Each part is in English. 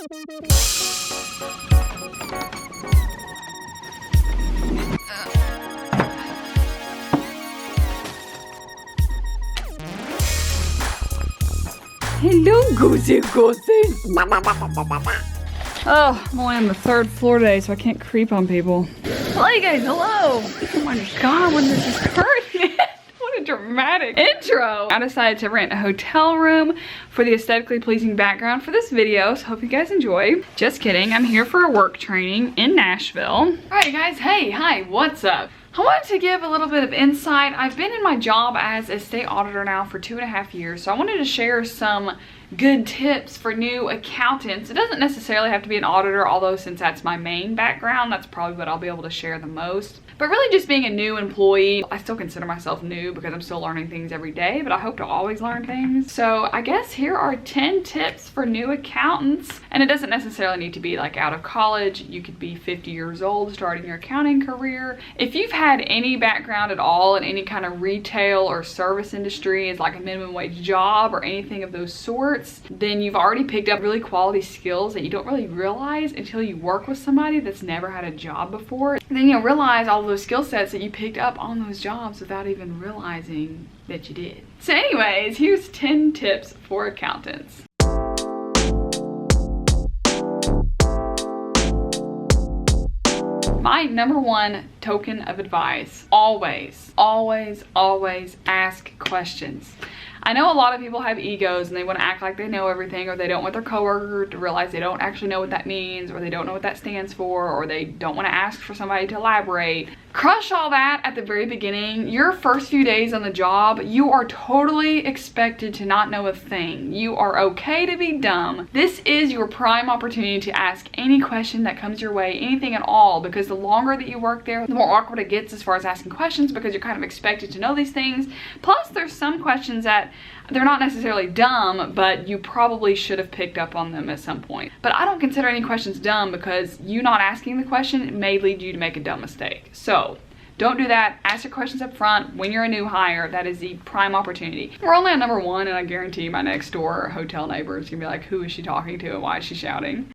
Hello, goosey goosey. Oh, I'm only on the 3rd floor today, so I can't creep on people. Hey guys, hello. Oh my god, when this is current. What a dramatic intro. I decided to rent a hotel room for the aesthetically pleasing background for this video, so hope you guys enjoy. Just kidding, I'm here for a work training in Nashville. All right guys, hey, hi, what's up? I wanted to give a little bit of insight. I've been in my job as a state auditor now for 2.5 years, so I wanted to share some good tips for new accountants. It doesn't necessarily have to be an auditor, although since that's my main background, that's probably what I'll be able to share the most. But really just being a new employee, I still consider myself new because I'm still learning things every day, but I hope to always learn things. So I guess here are 10 tips for new accountants. And it doesn't necessarily need to be like out of college. You could be 50 years old starting your accounting career. If you've had any background at all in any kind of retail or service industry as like a minimum wage job or anything of those sorts, then you've already picked up really quality skills that you don't really realize until you work with somebody that's never had a job before. And then you'll realize all those skill sets that you picked up on those jobs without even realizing that you did. So anyways, here's 10 tips for accountants. My number one token of advice, always ask questions. I know a lot of people have egos and they want to act like they know everything, or they don't want their coworker to realize they don't actually know what that means, or they don't know what that stands for, or they don't want to ask for somebody to elaborate. Crush all that at the very beginning. Your first few days on the job, you are totally expected to not know a thing. You are okay to be dumb. This is your prime opportunity to ask any question that comes your way, anything at all, because the longer that you work there, the more awkward it gets as far as asking questions, because you're kind of expected to know these things. Plus, there's some questions that they're not necessarily dumb, but you probably should have picked up on them at some point. But I don't consider any questions dumb, because you not asking the question may lead you to make a dumb mistake. So don't do that. Ask your questions up front when you're a new hire. That is the prime opportunity. We're only on number 1, and I guarantee my next door hotel neighbor is gonna be like, who is she talking to and why is she shouting?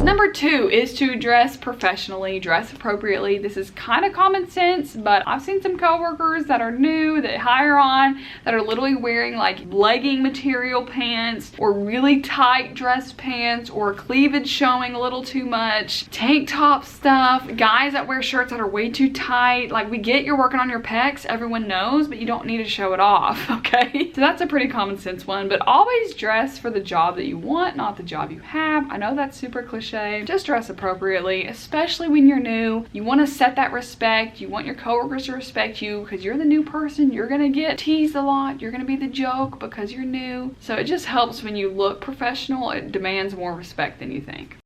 Number 2 is to dress professionally, dress appropriately. This is kind of common sense, but I've seen some coworkers that are new, that hire on, that are literally wearing like legging material pants, or really tight dress pants, or cleavage showing a little too much, tank top stuff, guys that wear shirts that are way too tight. Like, we get you're working on your pecs, everyone knows, but you don't need to show it off, okay? So that's a pretty common sense one, but always dress for the job that you want, not the job you have. I know that's super cliche. Just dress appropriately, especially when you're new. You want to set that respect. You want your coworkers to respect you because you're the new person. You're going to get teased a lot. You're going to be the joke because you're new. So it just helps when you look professional. It demands more respect than you think.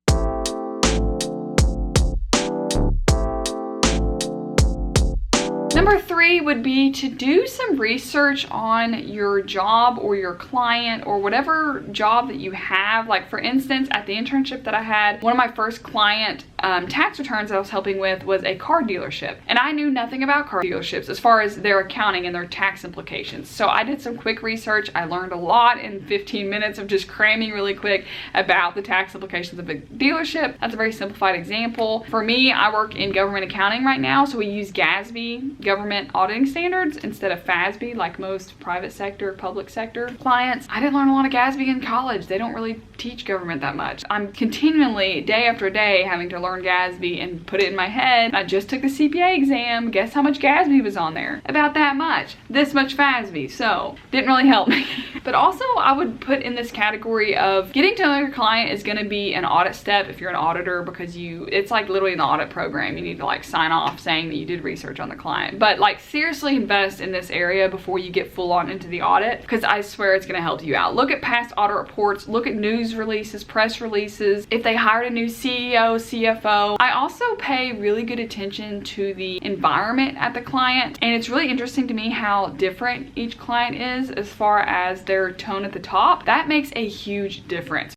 Number 3 would be to do some research on your job or your client or whatever job that you have. Like, for instance, at the internship that I had, one of my first client tax returns that I was helping with was a car dealership. And I knew nothing about car dealerships as far as their accounting and their tax implications. So I did some quick research. I learned a lot in 15 minutes of just cramming really quick about the tax implications of a dealership. That's a very simplified example. For me, I work in government accounting right now, so we use GASB, government auditing standards, instead of FASB like most private sector, public sector clients. I didn't learn a lot of GASB in college. They don't really teach government that much. I'm continually, day after day, having to learn GASB and put it in my head. I just took the CPA exam. Guess how much GASB was on there? About that much. This much FASB. So, didn't really help me. But also, I would put in this category of getting to know your client is going to be an audit step if you're an auditor, because it's like literally an audit program. You need to like sign off saying that you did research on the client. But like, seriously invest in this area before you get full on into the audit, because I swear it's going to help you out. Look at past audit reports, look at news releases, press releases, if they hired a new CEO, CFO. I also pay really good attention to the environment at the client, and it's really interesting to me how different each client is as far as their tone at the top. That makes a huge difference.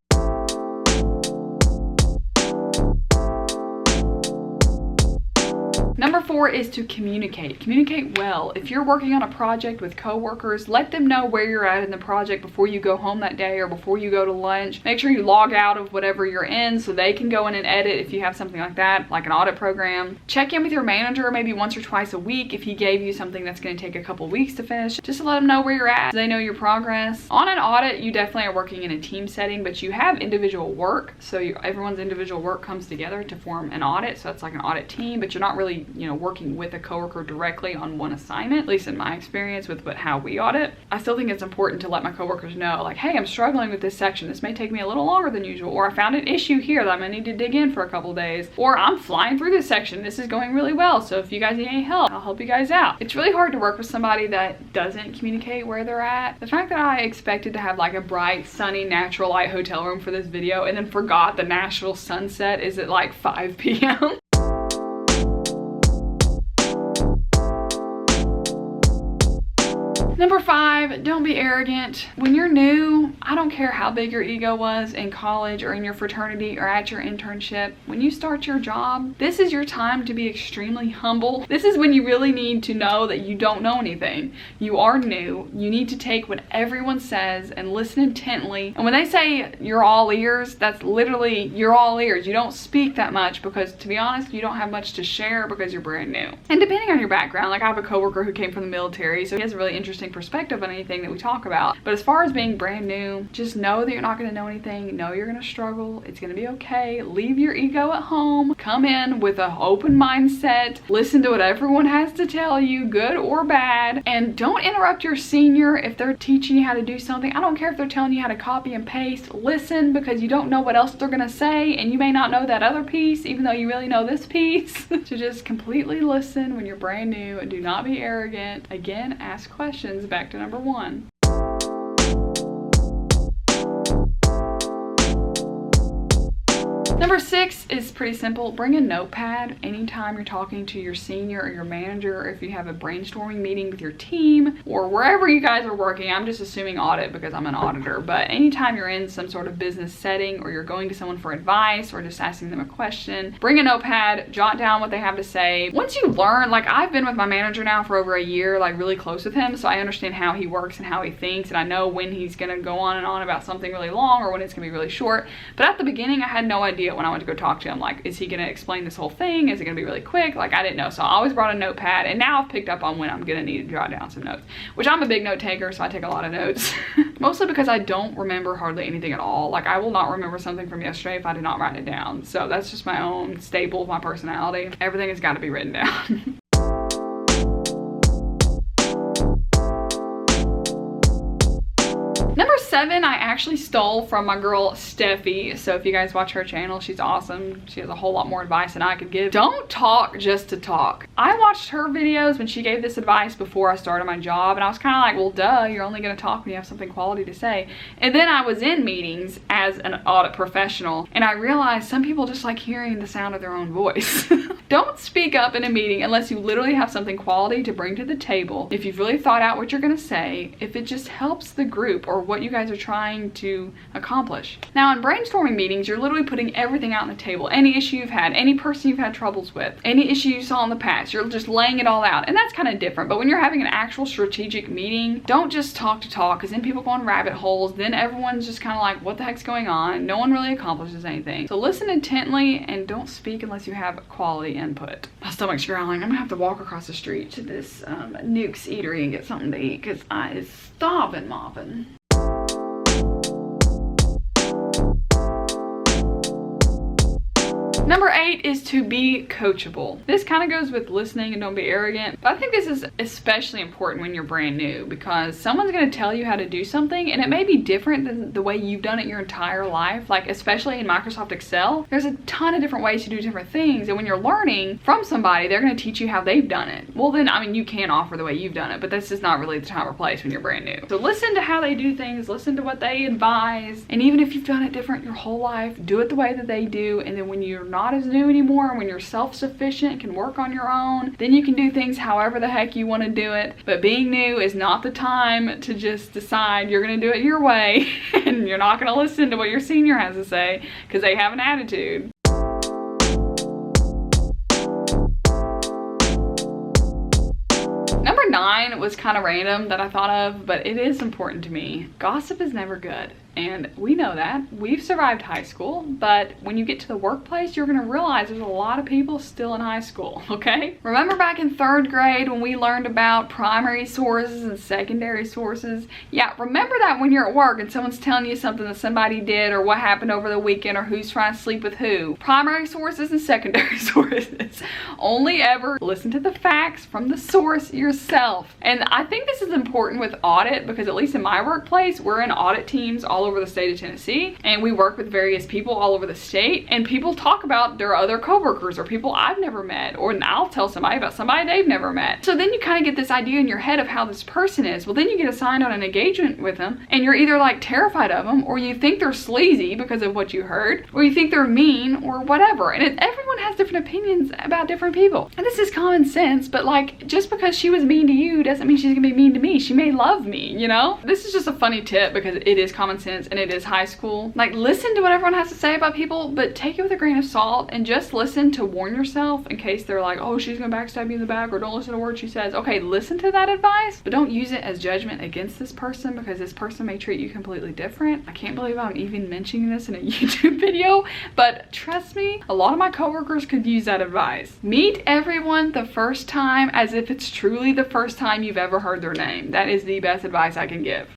Number 4 4 is to communicate. Communicate well. If you're working on a project with coworkers, let them know where you're at in the project before you go home that day or before you go to lunch. Make sure you log out of whatever you're in so they can go in and edit if you have something like that, like an audit program. Check in with your manager maybe once or twice a week if he gave you something that's going to take a couple weeks to finish, just to let them know where you're at so they know your progress. On an audit, you definitely are working in a team setting, but you have individual work, so everyone's individual work comes together to form an audit. So it's like an audit team, but you're not really, you know, working with a coworker directly on one assignment, at least in my experience with how we audit. I still think it's important to let my coworkers know, like, hey, I'm struggling with this section. This may take me a little longer than usual, or I found an issue here that I'm gonna need to dig in for a couple days, or I'm flying through this section. This is going really well, so if you guys need any help, I'll help you guys out. It's really hard to work with somebody that doesn't communicate where they're at. The fact that I expected to have like a bright, sunny, natural light hotel room for this video and then forgot the Nashville sunset is at like 5 p.m. Number 5, don't be arrogant. When you're new, I don't care how big your ego was in college or in your fraternity or at your internship. When you start your job, this is your time to be extremely humble. This is when you really need to know that you don't know anything. You are new. You need to take what everyone says and listen intently. And when they say you're all ears, that's literally you're all ears. You don't speak that much because, to be honest, you don't have much to share because you're brand new. And depending on your background, like I have a coworker who came from the military, so he has a really interesting perspective on anything that we talk about. But as far as being brand new, just know that you're not going to know anything. Know you're going to struggle. It's going to be okay. Leave your ego at home. Come in with an open mindset. Listen to what everyone has to tell you, good or bad. And don't interrupt your senior if they're teaching you how to do something. I don't care if they're telling you how to copy and paste. Listen, because you don't know what else they're going to say, and you may not know that other piece even though you really know this piece. So just completely listen when you're brand new and do not be arrogant. Again, ask questions. Back to number 1. Number 6 is pretty simple. Bring a notepad anytime you're talking to your senior or your manager, or if you have a brainstorming meeting with your team or wherever you guys are working. I'm just assuming audit because I'm an auditor, but anytime you're in some sort of business setting or you're going to someone for advice or just asking them a question, bring a notepad, jot down what they have to say. Once you learn, like I've been with my manager now for over a year, like really close with him, so I understand how he works and how he thinks, and I know when he's gonna go on and on about something really long or when it's gonna be really short. But at the beginning, I had no idea when I went to go talk to him, like, is he gonna explain this whole thing? Is it gonna be really quick? Like, I didn't know. So I always brought a notepad, and now I've picked up on when I'm gonna need to jot down some notes, which I'm a big note taker, so I take a lot of notes. Mostly because I don't remember hardly anything at all. Like, I will not remember something from yesterday if I did not write it down. So that's just my own staple of my personality. Everything has got to be written down. Number 7, I actually stole from my girl Steffi. So if you guys watch her channel, she's awesome. She has a whole lot more advice than I could give. Don't talk just to talk. I watched her videos when she gave this advice before I started my job, and I was kind of like, well, duh, you're only going to talk when you have something quality to say. And then I was in meetings as an audit professional, and I realized some people just like hearing the sound of their own voice. Don't speak up in a meeting unless you literally have something quality to bring to the table. If you've really thought out what you're going to say, if it just helps the group or what you guys are trying to accomplish. Now, in brainstorming meetings, you're literally putting everything out on the table. Any issue you've had, any person you've had troubles with, any issue you saw in the past, you're just laying it all out. And that's kind of different. But when you're having an actual strategic meeting, don't just talk to talk, because then people go on rabbit holes. Then everyone's just kind of like, what the heck's going on? No one really accomplishes anything. So listen intently and don't speak unless you have quality input. My stomach's growling. I'm gonna have to walk across the street to this Nuke's Eatery and get something to eat because I is starving mopping. Number 8 is to be coachable. This kind of goes with listening and don't be arrogant, but I think this is especially important when you're brand new because someone's going to tell you how to do something and it may be different than the way you've done it your entire life. Like, especially in Microsoft Excel, there's a ton of different ways to do different things, and when you're learning from somebody, they're going to teach you how they've done it. Well, then, I mean, you can offer the way you've done it, but this is not really the time or place when you're brand new. So listen to how they do things, listen to what they advise, and even if you've done it different your whole life, do it the way that they do, and then when you're not as new anymore, when you're self-sufficient, can work on your own, then you can do things however the heck you want to do it. But being new is not the time to just decide you're going to do it your way and you're not going to listen to what your senior has to say because they have an attitude. mine was kind of random that I thought of, but it is important to me. Gossip is never good. And we know that. We've survived high school, but when you get to the workplace, you're gonna realize there's a lot of people still in high school, okay? Remember back in 3rd grade when we learned about primary sources and secondary sources? Yeah, remember that when you're at work and someone's telling you something that somebody did or what happened over the weekend or who's trying to sleep with who. Primary sources and secondary sources. Only ever listen to the facts from the source yourself. And I think this is important with audit because at least in my workplace, we're in audit teams all over the state of Tennessee, and we work with various people all over the state, and people talk about their other coworkers or people I've never met, or I'll tell somebody about somebody they've never met. So then you kind of get this idea in your head of how this person is. Well, then you get assigned on an engagement with them, and you're either like terrified of them, or you think they're sleazy because of what you heard, or you think they're mean or whatever. And everyone has different opinions about different people. And this is common sense, but like just because she was mean to you doesn't mean she's gonna be mean to me. She may love me, you know? This is just a funny tip because it is common sense and it is high school. Like, listen to what everyone has to say about people, but take it with a grain of salt and just listen to warn yourself in case they're like, oh, she's gonna backstab you in the back, or don't listen to a word she says. Okay, listen to that advice, but don't use it as judgment against this person because this person may treat you completely different. I can't believe I'm even mentioning this in a YouTube video, but trust me, a lot of my coworkers could use that advice. Meet everyone the first time as if it's truly the first time you've ever heard their name. That is the best advice I can give.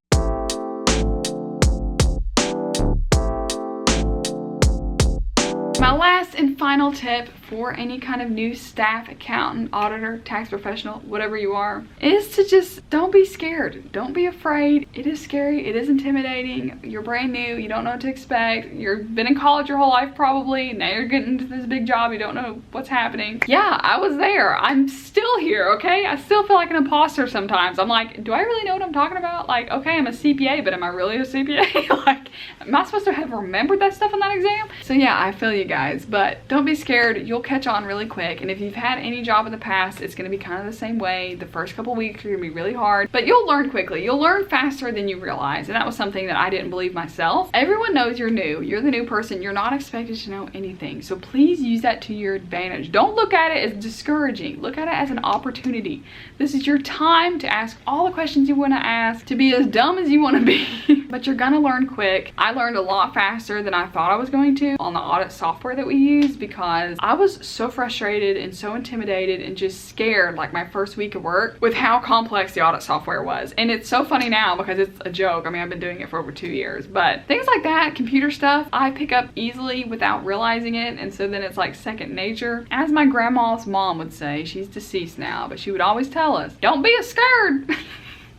My last and final tip for any kind of new staff, accountant, auditor, tax professional, whatever you are, is to just don't be scared. Don't be afraid. It is scary. It is intimidating. You're brand new. You don't know what to expect. You've been in college your whole life probably. Now you're getting into this big job. You don't know what's happening. Yeah, I was there. I'm still here, okay? I still feel like an imposter sometimes. I'm like, do I really know what I'm talking about? Like, okay, I'm a CPA, but am I really a CPA? Like, am I supposed to have remembered that stuff on that exam? So yeah, I feel you guys, but don't be scared. You'll catch on really quick. And if you've had any job in the past, it's going to be kind of the same way. The first couple weeks are going to be really hard, but you'll learn quickly. You'll learn faster than you realize. And that was something that I didn't believe myself. Everyone knows you're new. You're the new person. You're not expected to know anything. So please use that to your advantage. Don't look at it as discouraging. Look at it as an opportunity. This is your time to ask all the questions you want to ask, to be as dumb as you want to be, but you're going to learn quick. I learned a lot faster than I thought I was going to on the audit software that we use because I was so frustrated and so intimidated and just scared like my first week of work with how complex the audit software was. And it's so funny now because it's a joke. I mean, I've been doing it for over 2 years, but things like that, computer stuff, I pick up easily without realizing it. And so then it's like second nature. As my grandma's mom would say, she's deceased now, but she would always tell us, don't be scared.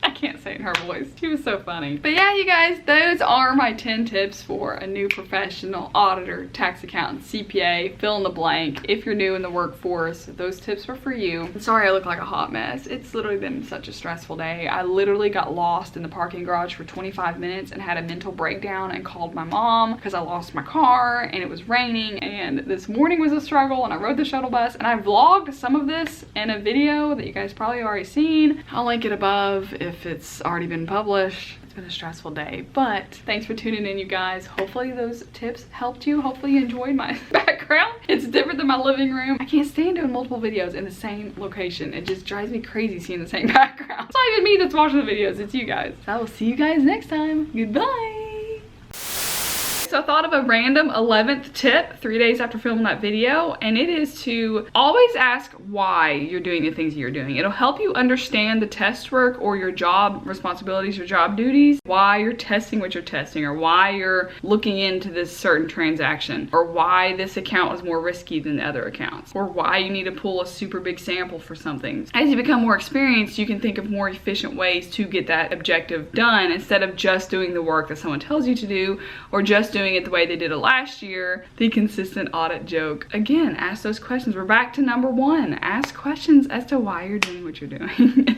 I can't say it in her voice. She was so funny. But yeah, you guys, those are my 10 tips for a new professional auditor, tax accountant, CPA, fill in the blank. If you're new in the workforce, those tips are for you. I'm sorry I look like a hot mess. It's literally been such a stressful day. I literally got lost in the parking garage for 25 minutes and had a mental breakdown and called my mom because I lost my car and it was raining, and this morning was a struggle, and I rode the shuttle bus, and I vlogged some of this in a video that you guys probably already seen. I'll link it above if it's already been published. It's been a stressful day, but thanks for tuning in, you guys. Hopefully those tips helped you. Hopefully you enjoyed my background. It's different than my living room. I can't stand doing multiple videos in the same location. It just drives me crazy seeing the same background. It's not even me that's watching the videos, it's you guys. So I will see you guys next time. Goodbye. So I thought of a random 11th tip 3 days after filming that video, and it is to always ask why you're doing the things you're doing. It'll help you understand the test work or your job responsibilities, your job duties, why you're testing what you're testing, or why you're looking into this certain transaction, or why this account was more risky than the other accounts, or why you need to pull a super big sample for something. As you become more experienced, you can think of more efficient ways to get that objective done instead of just doing the work that someone tells you to do, or just doing it the way they did it last year, the consistent audit joke. Again, ask those questions. We're back to number 1. Ask questions as to why you're doing what you're doing.